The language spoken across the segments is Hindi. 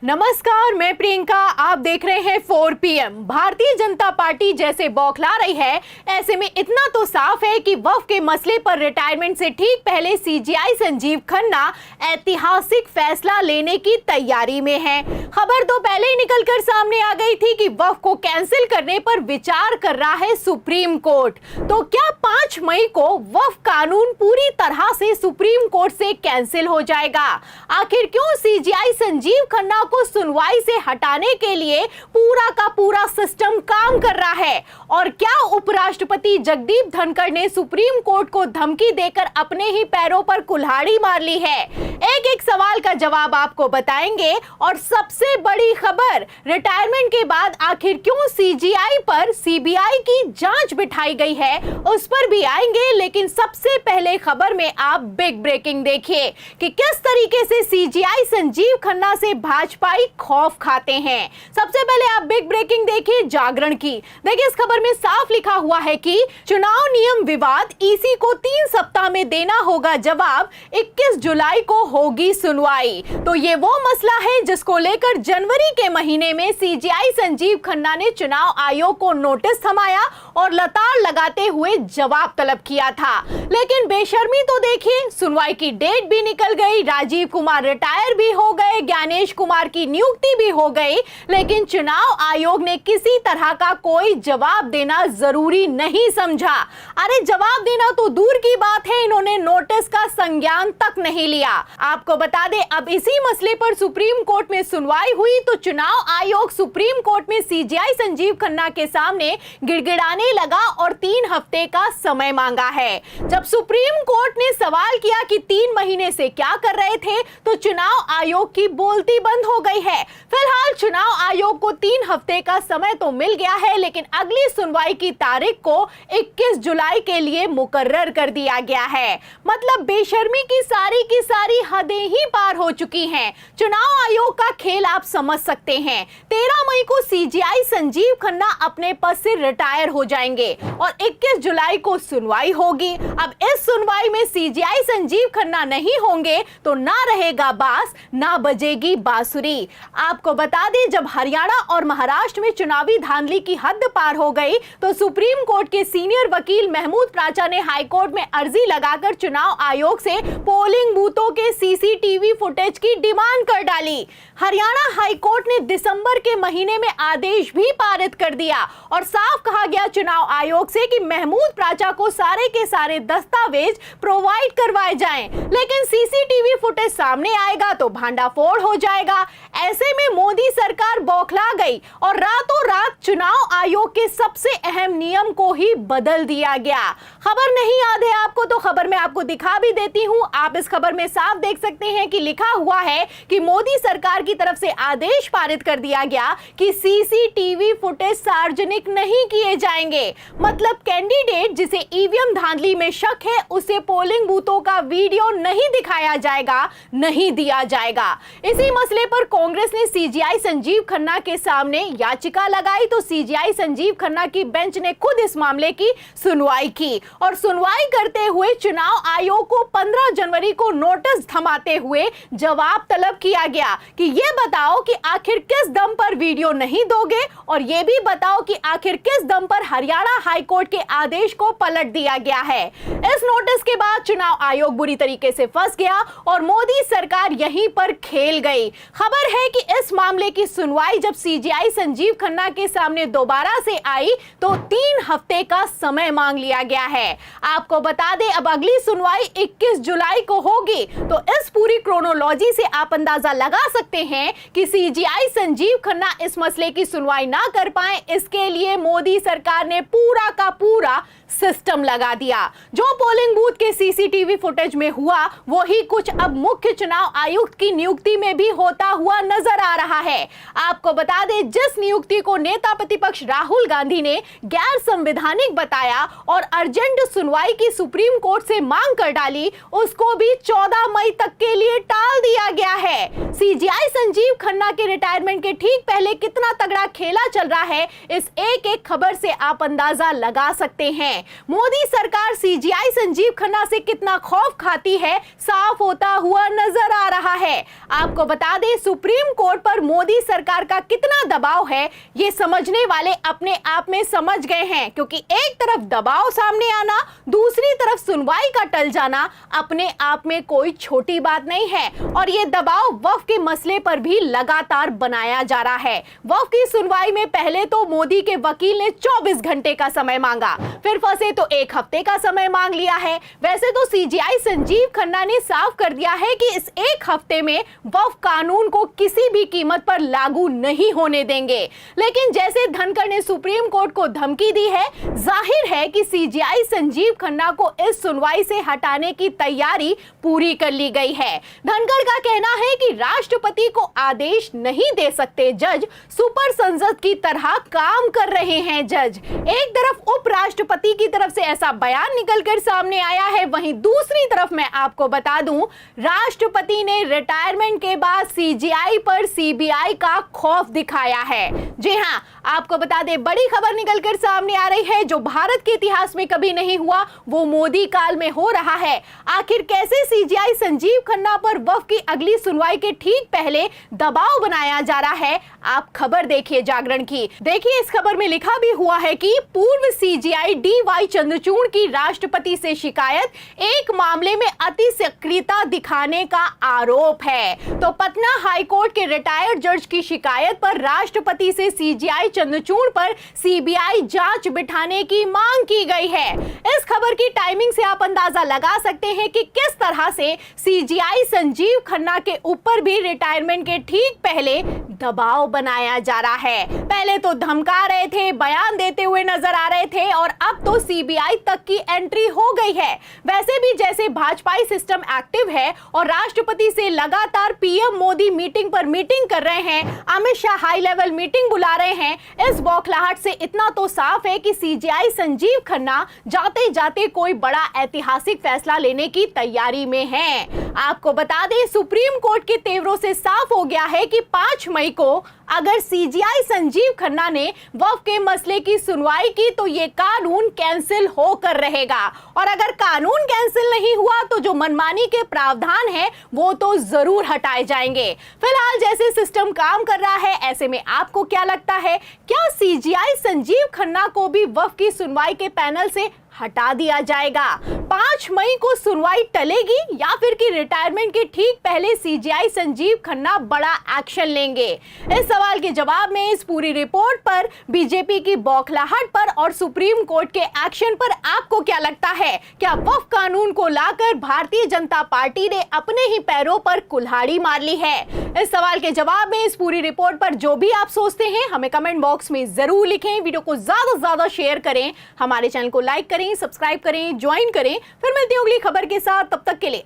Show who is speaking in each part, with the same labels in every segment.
Speaker 1: नमस्कार, मैं प्रियंका। आप देख रहे हैं 4 PM। भारतीय जनता पार्टी जैसे बौखला रही है, ऐसे में इतना तो साफ है कि वक्फ के मसले पर रिटायरमेंट से ठीक पहले सीजीआई संजीव खन्ना ऐतिहासिक फैसला लेने की तैयारी में है। खबर तो पहले ही निकलकर सामने आ गई थी कि वक्फ को कैंसिल करने पर विचार कर रहा है सुप्रीम कोर्ट। तो क्या 5 मई को वक्फ कानून पूरी तरह से सुप्रीम कोर्ट से कैंसिल हो जाएगा? आखिर क्यों सीजीआई संजीव खन्ना को सुनवाई से हटाने के लिए पूरा का पूरा सिस्टम काम कर रहा है? और क्या उपराष्ट्रपति जगदीप धनखड़ ने सुप्रीम कोर्ट को धमकी देकर अपने ही पैरों पर कुल्हाड़ी मार ली है? एक एक सवाल का जवाब आपको बताएंगे। और सबसे बड़ी खबर, रिटायरमेंट के बाद आखिर क्यों सीजीआई पर सीबीआई की जांच बिठाई गई है, उस पर भी आएंगे। लेकिन सबसे पहले खबर में आप बिग ब्रेकिंग देखिए कि किस तरीके से सीजीआई संजीव खन्ना से भाजपाई खौफ खाते हैं। सबसे पहले आप बिग ब्रेकिंग देखिए जागरण की। देखिए, इस खबर में साफ लिखा हुआ है कि चुनाव नियम विवाद, ईसी को 3 सप्ताह में देना होगा जवाब, 21 जुलाई को होगी सुनवाई। तो ये वो मसला है जिसको लेकर जनवरी के महीने में सीजीआई संजीव खन्ना ने चुनाव आयोग को नोटिस थमाया और लताड़ लगाते हुए जवाब तलब किया था। लेकिन बेशर्मी तो देखिए, सुनवाई की डेट भी निकल गई, राजीव कुमार रिटायर भी हो गए, ज्ञानेश कुमार की नियुक्ति भी हो गई, लेकिन चुनाव आयोग ने किसी तरह का कोई जवाब देना जरूरी नहीं समझा। अरे जवाब देना तो दूर की बात है, इन्होंने नोटिस का संज्ञान तक नहीं लिया। आपको बता दें, अब इसी मसले पर सुप्रीम कोर्ट में सुनवाई हुई तो चुनाव आयोग सुप्रीम कोर्ट में सीजीआई संजीव खन्ना के सामने गिड़गिड़ाने लगा और 3 हफ्ते का समय मांगा है। जब सुप्रीम कोर्ट ने सवाल किया कि 3 महीने से क्या कर रहे थे, तो चुनाव आयोग की बोलती बंद हो गई है। फिलहाल चुनाव आयोग को 3 हफ्ते का समय तो मिल गया है, लेकिन अगली सुनवाई की तारीख को 21 जुलाई के लिए मुकर्रर कर दिया गया है। मतलब बेशर्मी की सारी हदें ही पार हो चुकी हैं। चुनाव आयोग का खेल आप समझ सकते हैं। 13 मई को सीजीआई संजीव खन्ना अपने पद से रिटायर हो जाएंगे और 21 जुलाई को सुनवाई होगी। अब इस सुनवाई में सीजीआई संजीव खन्ना नहीं होंगे तो ना रहेगा बांस, ना बजेगी बांसुरी। आपको बता दें, जब हरियाणा और महाराष्ट्र में चुनावी धांधली की हद पार हो गई तो सुप्रीम कोर्ट के सीनियर वकील महमूद प्राचा ने हाईकोर्ट में अर्जी लगाकर चुनाव आयोग से पोलिंग बूथों के सीसीटीवी फुटेज की डिमांड कर डाली। हरियाणा हाईकोर्ट ने दिसंबर के महीने में आदेश भी पारित कर दिया और साफ कहा गया चुनाव आयोग से कि महमूद प्राचा को सारे के सारे दस्तावेज प्रोवाइड करवाए जाएं। लेकिन सीसीटीवी फुटेज सामने आएगा तो भांडाफोड़ हो जाएगा। ऐसे में मोदी सरकार बौखला गई और रातों रात चुनाव आयोग के सबसे अहम नियम को ही बदल दिया गया। खबर नहीं याद है आपको तो खबर में आपको दिखा भी देती हूं। आप इस खबर में साफ देख सकते हैं कि लिखा हुआ है कि मोदी सरकार की तरफ से आदेश पारित कर दिया गया कि सीसीटीवी फुटेज सार्वजनिक नहीं किए जाएंगे। मतलब कैंडिडेट जिसे ईवीएम धांधली में शक है उसे पोलिंग बूथों का वीडियो नहीं दिखाया जाएगा, नहीं दिया जाएगा। इसी मसले पर कांग्रेस ने सीजीआई संजीव खन्ना के सामने याचिका लगाई तो सीजीआई संजीव खन्ना की बेंच ने खुद इस मामले की सुनवाई की और सुनवाई करते हुए चुनाव आयोग को 15 जनवरी को नोटिस थमाते हुए जवाब तलब किया गया कि ये बताओ कि आखिर किस दम पर वीडियो नहीं दोगे और ये भी बताओ कि आखिर किस दम पर हरियाणा हाईकोर्ट के आदेश को पलट दिया गया है। इस नोटिस के बाद चुनाव आयोग बुरी तरीके से फंस गया और मोदी सरकार यहीं पर खेल गई। खबर है कि इस मामले की सुनवाई जब सीजीआई संजीव खन्ना के सामने दोबारा से आई तो 3 हफ्ते का समय मांग लिया गया है। आपको बता दें, अब अगली सुनवाई 21 जुलाई को होगी। तो इस पूरी क्रोनोलॉजी से आप अंदाजा लगा सकते हैं कि सीजीआई संजीव खन्ना इस मसले की सुनवाई ना कर पाए, इसके लिए मोदी सरकार ने पूरा का पूरा सिस्टम लगा दिया। जो पोलिंग बूथ के सीसीटीवी फुटेज में हुआ वही कुछ अब मुख्य चुनाव आयुक्त की नियुक्ति में भी होता हुआ नजर आ रहा है। आपको बता दें, जिस नियुक्ति को नेता प्रतिपक्ष राहुल गांधी ने गैर संवैधानिक बताया और अर्जेंट सुनवाई की सुप्रीम कोर्ट से मांग कर डाली, उसको भी 14 मई तक के लिए टाल दिया गया है। सीजीआई संजीव खन्ना के रिटायरमेंट के ठीक पहले कितना तगड़ा खेला चल रहा है, इस एक एक खबर से आप अंदाजा लगा सकते हैं। मोदी सरकार सीजीआई संजीव खन्ना से कितना खौफ खाती है, साफ होता हुआ नजर आ रहा रहा है। आपको बता दें, सुप्रीम कोर्ट पर मोदी सरकार का कितना दबाव है ये समझने वाले अपने आप में समझ गए हैं, क्योंकि एक तरफ दबाव सामने आना, दूसरी तरफ सुनवाई का टल जाना अपने आप में कोई छोटी बात नहीं है। और ये दबाव वक्फ के मसले पर भी लगातार बनाया जा रहा है। वक्फ की सुनवाई में पहले तो मोदी के वकील ने 24 घंटे का समय मांगा, फिर फंसे तो 1 हफ्ते का समय मांग लिया है। वैसे तो सीजीआई संजीव खन्ना ने साफ कर दिया है कि इस 1 हफ्ते में वक्फ कानून को किसी भी कीमत पर लागू नहीं होने देंगे, लेकिन जैसे धनखड़ ने सुप्रीम कोर्ट को धमकी दी है, जाहिर है कि सीजीआई संजीव खन्ना को इस सुनवाई से हटाने की तैयारी पूरी कर ली गई है। धनखड़ का कहना है कि राष्ट्रपति को आदेश नहीं दे सकते जज, सुपर संसद की तरह काम कर रहे हैं जज। एक तरफ उपराष्ट्रपति की तरफ से ऐसा बयान निकलकर सामने आया है, वहीं दूसरी तरफ मैं आपको बता दूं, राष्ट्रपति ने रिटायरमेंट के बाद सीजीआई पर सीबीआई का खौफ दिखाया है। जी हां, आपको बता दें, बड़ी खबर निकलकर सामने आ रही है, जो भारत के इतिहास में कभी नहीं हुआ वो मोदी काल में हो रहा है। आखिर कैसे सीजीआई संजीव खन्ना पर वक्फ की अगली सुनवाई के ठीक पहले दबाव बनाया जा रहा है, आप खबर देखिए जागरण की। देखिए, इस खबर में लिखा भी हुआ है कि पूर्व सीजीआई डीवाई चंद्रचूड़ की राष्ट्रपति से शिकायत, एक मामले में अति सक्रियता दिखाने का आरोप है। तो पटना हाईकोर्ट के रिटायर्ड जज की शिकायत पर राष्ट्रपति से सीजीआई चंद्रचूड़ पर सीबीआई जांच बिठाने की मांग की गई है। इस खबर की टाइमिंग से आप अंदाजा लगा सकते हैं कि किस तरह से सीजीआई संजीव खन्ना के ऊपर भी रिटायरमेंट के ठीक पहले दबाव बनाया जा रहा है। पहले तो धमका रहे थे, बयान देते हुए नजर आ रहे थे, और अब तो सीबीआई तक की एंट्री हो गई है। वैसे भी जैसे भाजपाई सिस्टम एक्टिव है और राष्ट्रपति से लगातार पीएम मोदी मीटिंग पर मीटिंग कर रहे हैं, Amit Shah high level meeting बुला रहे हैं, इस बौखलाहट से इतना तो साफ है कि सीजीआई संजीव खन्ना जाते जाते कोई बड़ा ऐतिहासिक फैसला लेने की तैयारी में है। आपको बता दें, सुप्रीम कोर्ट के तेवरों से साफ हो गया है कि 5 मई को अगर सीजीआई संजीव खन्ना ने वक्फ के मसले की सुनवाई की तो ये कानून कैंसिल होकर रहेगा, और अगर कानून कैंसिल नहीं हुआ तो जो मनमानी के प्रावधान हैं वो तो जरूर हटाए जाएंगे। फिलहाल जैसे सिस्टम काम कर रहा है, ऐसे में आपको क्या लगता है, क्या सीजीआई संजीव खन्ना को भी वक्फ की सुनवाई के पैनल से हटा दिया जाएगा? 5 मई को सुनवाई टलेगी या फिर कि रिटायरमेंट के ठीक पहले सीजीआई संजीव खन्ना बड़ा एक्शन लेंगे? इस सवाल के जवाब में इस पूरी रिपोर्ट पर, बीजेपी की बौखलाहट पर और सुप्रीम कोर्ट के एक्शन पर आपको क्या लगता है? क्या वक्फ कानून को लाकर भारतीय जनता पार्टी ने अपने ही पैरों पर कुल्हाड़ी मार ली है? इस सवाल के जवाब में इस पूरी रिपोर्ट पर जो भी आप सोचते हैं हमें कमेंट बॉक्स में जरूर लिखें। वीडियो को ज्यादा से ज्यादा शेयर करें, हमारे चैनल को लाइक करें, सब्सक्राइब करें, ज्वाइन करें। फिर मिलती हूं अगली खबर के साथ, तब तक के लिए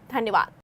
Speaker 1: धन्यवाद।